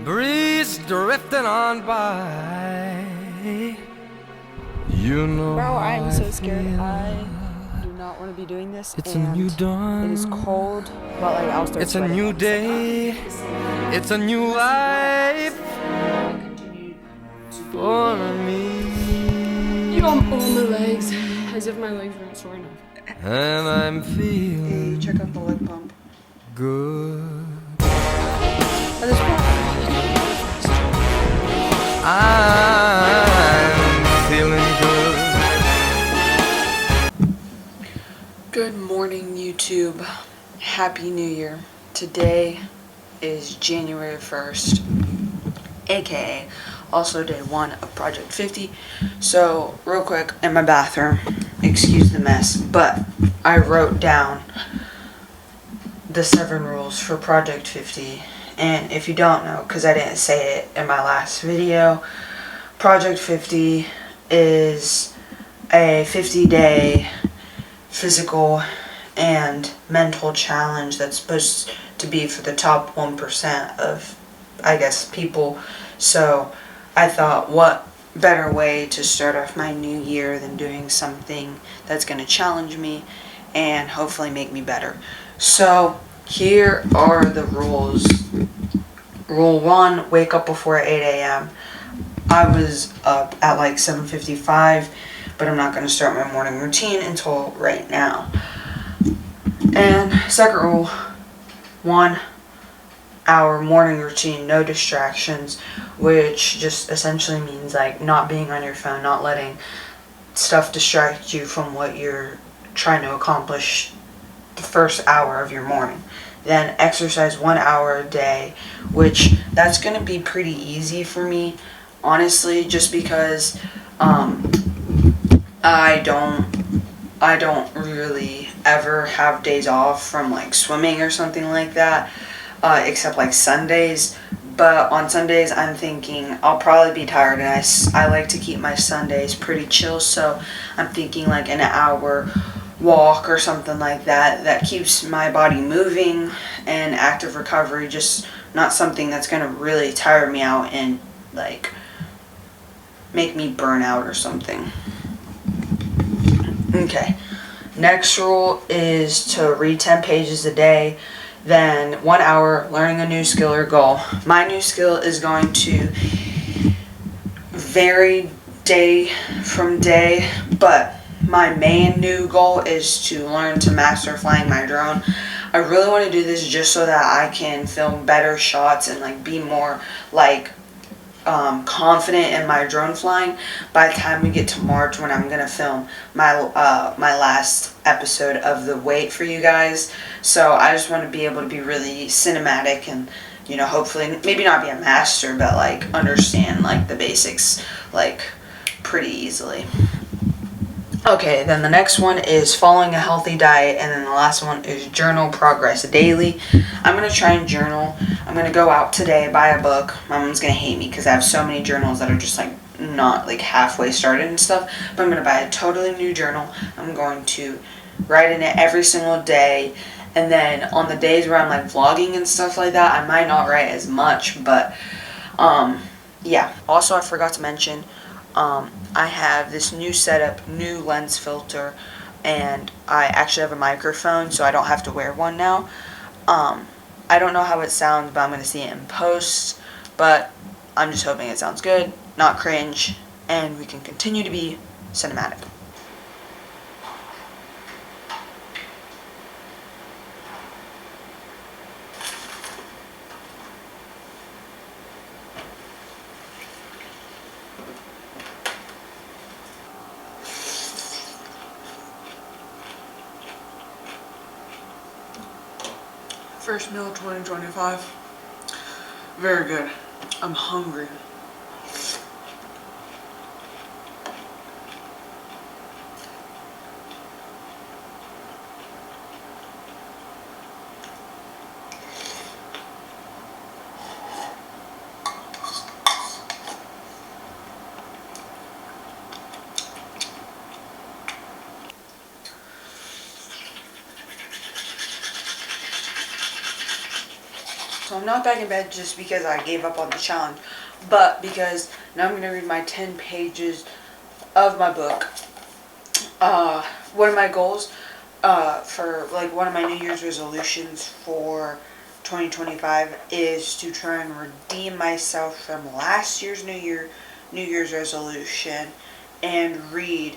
breeze drifting on by. You know, Bro, I am so I scared. feel I do not want to be doing this. it's a new dawn. It is cold, but like I'll start It's a sweating. new day. It's a new life for me. You on my legs, as if my legs weren't sore enough. And I'm feeling Hey, check out the leg pump. good. At this point, I'm feeling good. Good morning, YouTube. Happy New Year. Today is January 1st, aka also day 1 of Project 50. So, real quick, in my bathroom, excuse the mess, but I wrote down the 7 rules for Project 50. And if you don't know, because I didn't say it in my last video, Project 50 is a 50-day physical and mental challenge that's supposed to be for the top 1% of, I guess, people. So I thought, what better way to start off my new year than doing something that's going to challenge me and hopefully make me better. So here are the rules. Rule 1, wake up before 8 a.m. I was up at like 7:55, but I'm not going to start my morning routine until right now. And second rule, 1 hour morning routine, no distractions, which just essentially means like not being on your phone, not letting stuff distract you from what you're trying to accomplish the first hour of your morning. Then exercise 1 hour a day, which that's going to be pretty easy for me, honestly, just because I don't really ever have days off from like swimming or something like that, except like Sundays. But on Sundays, I'm thinking I'll probably be tired, and I like to keep my Sundays pretty chill, so I'm thinking like an hour walk or something like that keeps my body moving and active recovery, just not something that's going to really tire me out and like make me burn out or something. Okay, next rule is to read 10 pages a day, then 1 hour learning a new skill or goal. My new skill is going to vary day from day, but my main new goal is to learn to master flying my drone. I really want to do this just so that I can film better shots and like be more like confident in my drone flying by the time we get to March, when I'm gonna film my last episode of The Wait for you guys. So I just want to be able to be really cinematic and, you know, hopefully maybe not be a master, but like understand like the basics like pretty easily. Okay, then the next one is following a healthy diet, and then the last one is journal progress daily. I'm going to try and journal. I'm going to go out today, buy a book. My mom's going to hate me because I have so many journals that are just like not like halfway started and stuff, but I'm going to buy a totally new journal. I'm going to write in it every single day, and then on the days where I'm like vlogging and stuff like that, I might not write as much, but yeah. Also, I forgot to mention, I have this new setup, new lens filter, and I actually have a microphone, so I don't have to wear one now. I don't know how it sounds, but I'm going to see it in post, but I'm just hoping it sounds good, not cringe, and we can continue to be cinematic. First meal 2025. Very good. I'm hungry. So I'm not back in bed just because I gave up on the challenge, but because now I'm going to read my 10 pages of my book. One of my goals for, like, one of my New Year's resolutions for 2025 is to try and redeem myself from last year's New Year's resolution and read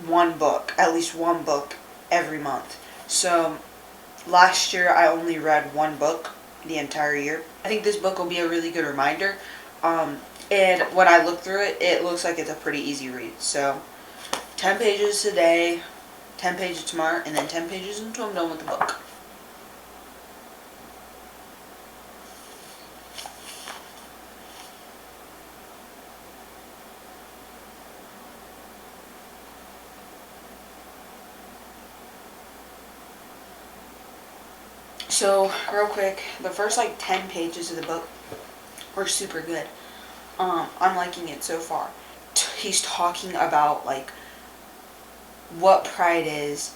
at least one book every month. So last year I only read one book the entire year. I think this book will be a really good reminder. And when I look through it, it looks like it's a pretty easy read. So 10 pages today, 10 pages tomorrow, and then 10 pages until I'm done with the book. So, real quick, the first 10 pages of the book were super good. I'm liking it so far. He's talking about what pride is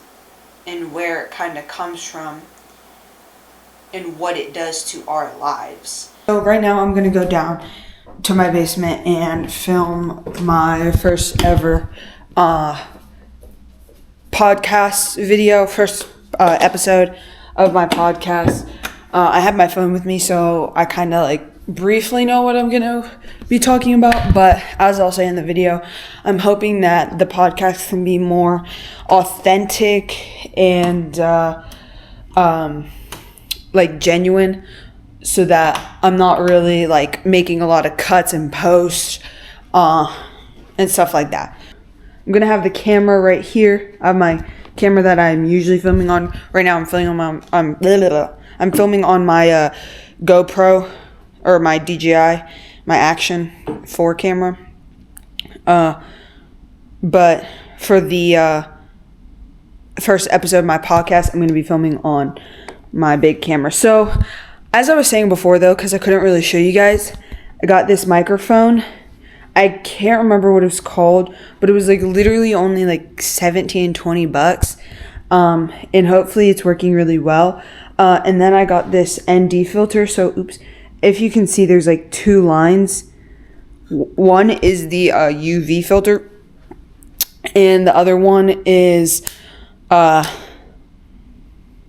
and where it kind of comes from and what it does to our lives. So right now I'm going to go down to my basement and film my first ever podcast video, first episode of my podcast. I have my phone with me, so I kind of briefly know what I'm going to be talking about, but as I'll say in the video, I'm hoping that the podcast can be more authentic and genuine, so that I'm not really making a lot of cuts and posts and stuff like that. I'm going to have the camera right here. I have my camera that I'm usually filming on. Right now I'm filming on my GoPro, or my DJI, my Action 4 camera. But for the first episode of my podcast, I'm going to be filming on my big camera. So, as I was saying before though, because I couldn't really show you guys, I got this microphone. I can't remember what it was called, but it was literally only $17-$20. And hopefully it's working really well. And then I got this ND filter. So, if you can see, there's two lines. One is the UV filter, and the other one is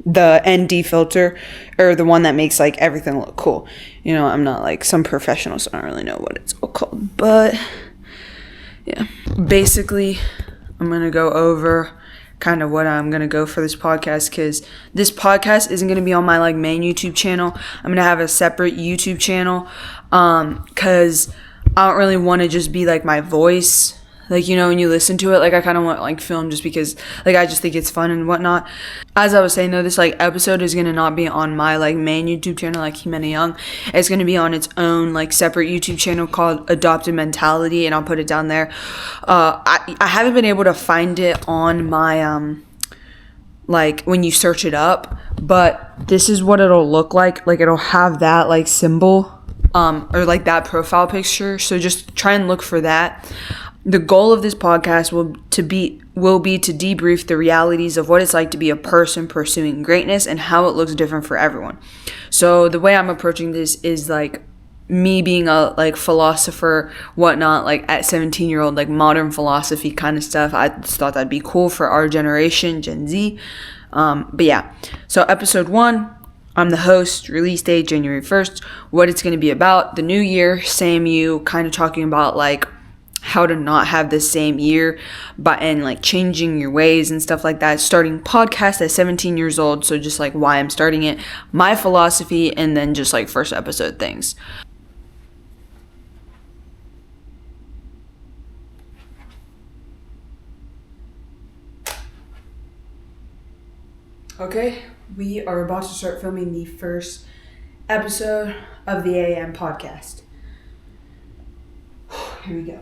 the ND filter, or the one that makes everything look cool. I'm not some professional, so I don't really know what it's all called, but yeah. Basically, I'm gonna go over kind of what I'm gonna go for this podcast, because this podcast isn't gonna be on my main YouTube channel. I'm gonna have a separate YouTube channel, because I don't really want to just be my voice, when you listen to it. I kind of want film, just because I just think it's fun and whatnot. As I was saying though, this episode is gonna not be on my main YouTube channel MENA Young. It's gonna be on its own separate YouTube channel called Adopted Mentality, and I'll put it down there. I haven't been able to find it on my when you search it up, but this is what it'll look like. It'll have that symbol or that profile picture. So just try and look for that. The goal of this podcast will be to debrief the realities of what it's like to be a person pursuing greatness and how it looks different for everyone. So the way I'm approaching this is me being a philosopher, whatnot, at 17-year-old, modern philosophy kind of stuff. I just thought that'd be cool for our generation, Gen Z. But yeah, so episode 1. I'm the host, release date January 1st. What it's going to be about, the new year, same you, kind of talking about how to not have the same year, and changing your ways and stuff like that. Starting podcast at 17 years old, so just why I'm starting it, my philosophy, and then just first episode things. Okay, we are about to start filming the first episode of the AM podcast. Here we go.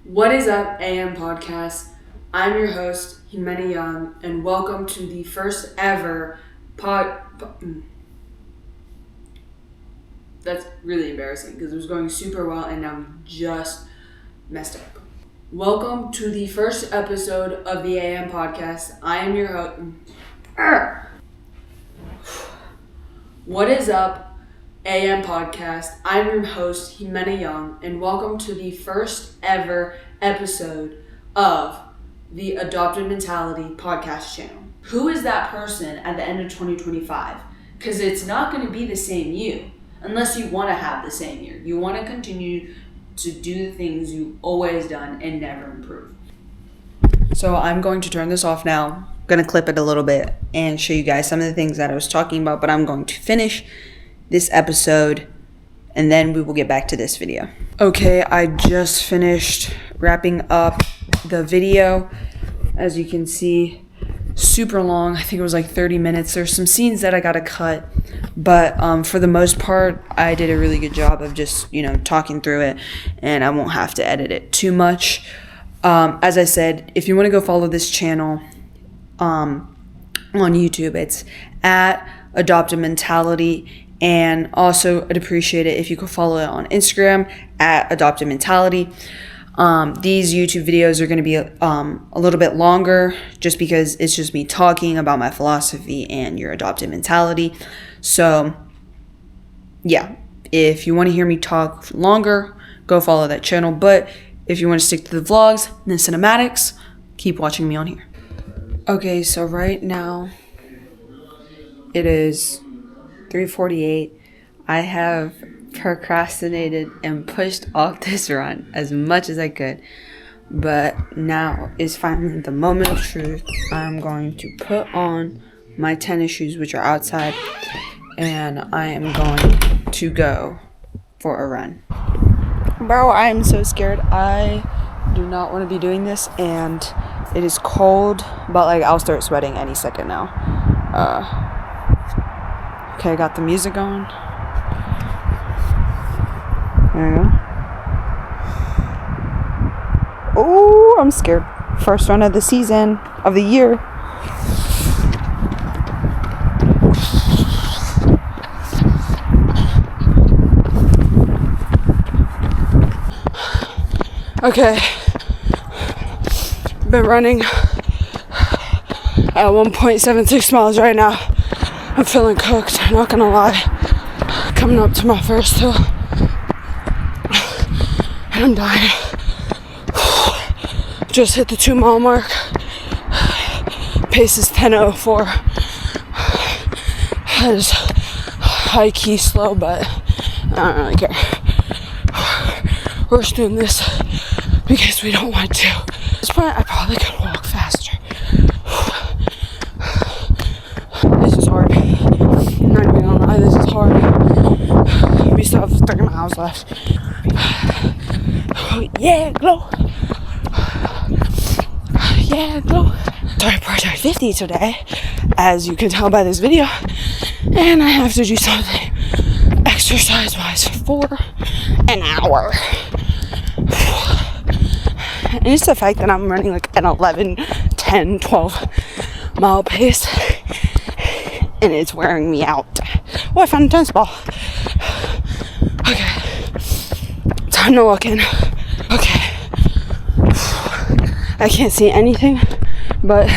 What is up, AM Podcast? I'm your host, MENA Young, and welcome to the first ever That's really embarrassing, because it was going super well, and now we just messed up. Welcome to the first episode of the AM podcast. I am your host. What is up, AM podcast? I'm your host, MENA Young, and welcome to the first ever episode of the Adopted Mentality podcast channel. Who is that person at the end of 2025? Because it's not going to be the same you unless you want to have the same year. You want to continue to do the things you've always done and never improve. So I'm going to turn this off now. I'm going to clip it a little bit and show you guys some of the things that I was talking about, but I'm going to finish this episode and then we will get back to this video. Okay, I just finished wrapping up the video. As you can see, super long. I think it was like 30 minutes. There's some scenes that I gotta cut, but for the most part, I did a really good job of just, talking through it, and I won't have to edit it too much. As I said, if you want to go follow this channel on YouTube, it's at Adopted Mentality, and also I'd appreciate it if you could follow it on Instagram at Adopted Mentality. These YouTube videos are going to be a little bit longer just because it's just me talking about my philosophy and your adopted mentality. So, yeah, if you want to hear me talk longer, go follow that channel. But if you want to stick to the vlogs and the cinematics, keep watching me on here. Okay, so right now it is 3:48. I have procrastinated and pushed off this run as much as I could, but now is finally the moment of truth. I'm going to put on my tennis shoes, which are outside, and I am going to go for a run. Bro, I am so scared. I do not want to be doing this, and it is cold, but I'll start sweating any second now. Okay, I got the music going. There we go. Oh, I'm scared. First run of the season, of the year. Okay. Been running at 1.76 miles right now. I'm feeling cooked, I'm not gonna lie. Coming up to my first hill. I'm dying. Just hit the 2 mile mark. Pace is 10:04. That is high key slow, but I don't really care. We're just doing this because we don't want to. At this point, I probably could walk faster. This is hard. I'm not even gonna lie, this is hard. We still have 30 miles left. Yeah, glow. Yeah, glow. Started Project 50 today, as you can tell by this video, and I have to do something exercise-wise for an hour. And it's the fact that I'm running an 11, 10, 12 mile pace, and it's wearing me out. Oh, I found a tennis ball. Okay, time to walk in. Okay, I can't see anything, but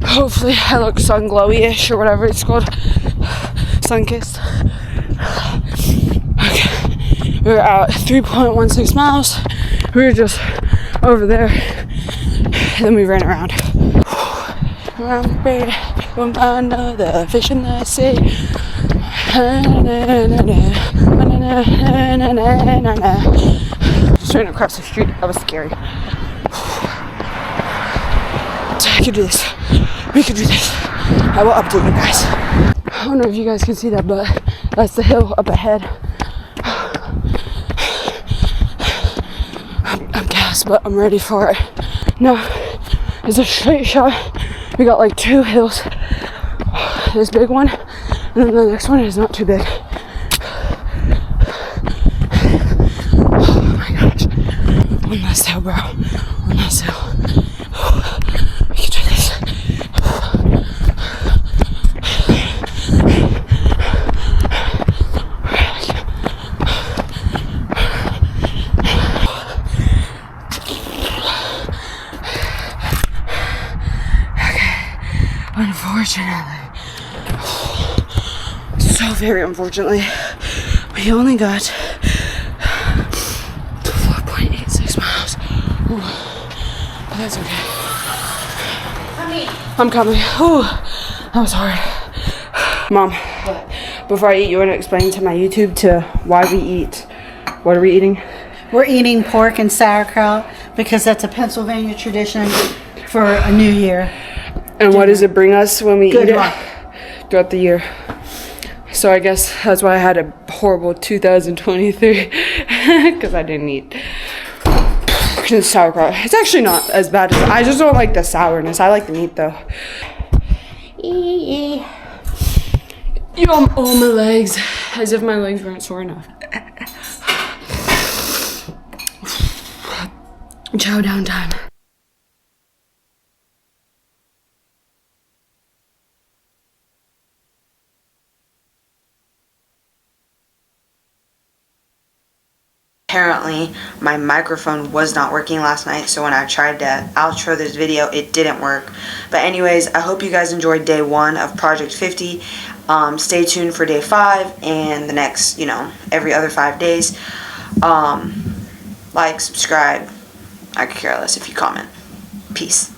hopefully I look sun glowy-ish or whatever it's called, sun-kissed. Okay, we're at 3.16 miles. We were just over there, and then we ran around. Around the braid, we'll find the fish in the sea. Straight across the street, that was scary. I could do this. We could do this. I will update you guys. I don't know if you guys can see that, but that's the hill up ahead. I'm gassed, but I'm ready for it. Now, it's a straight shot. We got 2 hills. This big one, and then the next one is not too big. Oh my gosh. One last hill, bro. One last hill. We can do this. unfortunately, so very unfortunately, we only got 4.86 miles. Ooh, but that's okay. I'm coming. Ooh, that was hard. Mom, before I eat, you want to explain to my YouTube to why we eat? What are we eating? We're eating pork and sauerkraut because that's a Pennsylvania tradition for a new year. And what does it bring us when we Good eat luck. it throughout the year? So I guess that's why I had a horrible 2023 because I didn't eat sauerkraut. It's actually not as bad as I just don't like the sourness. I like the meat though. Yum! Oh, my legs, as if my legs weren't sore enough. Chow down time. Apparently, my microphone was not working last night, so when I tried to outro this video, it didn't work. But anyways, I hope you guys enjoyed day 1 of Project 50. Stay tuned for day 5 and the next, every other 5 days. Like, subscribe. I could care less if you comment. Peace.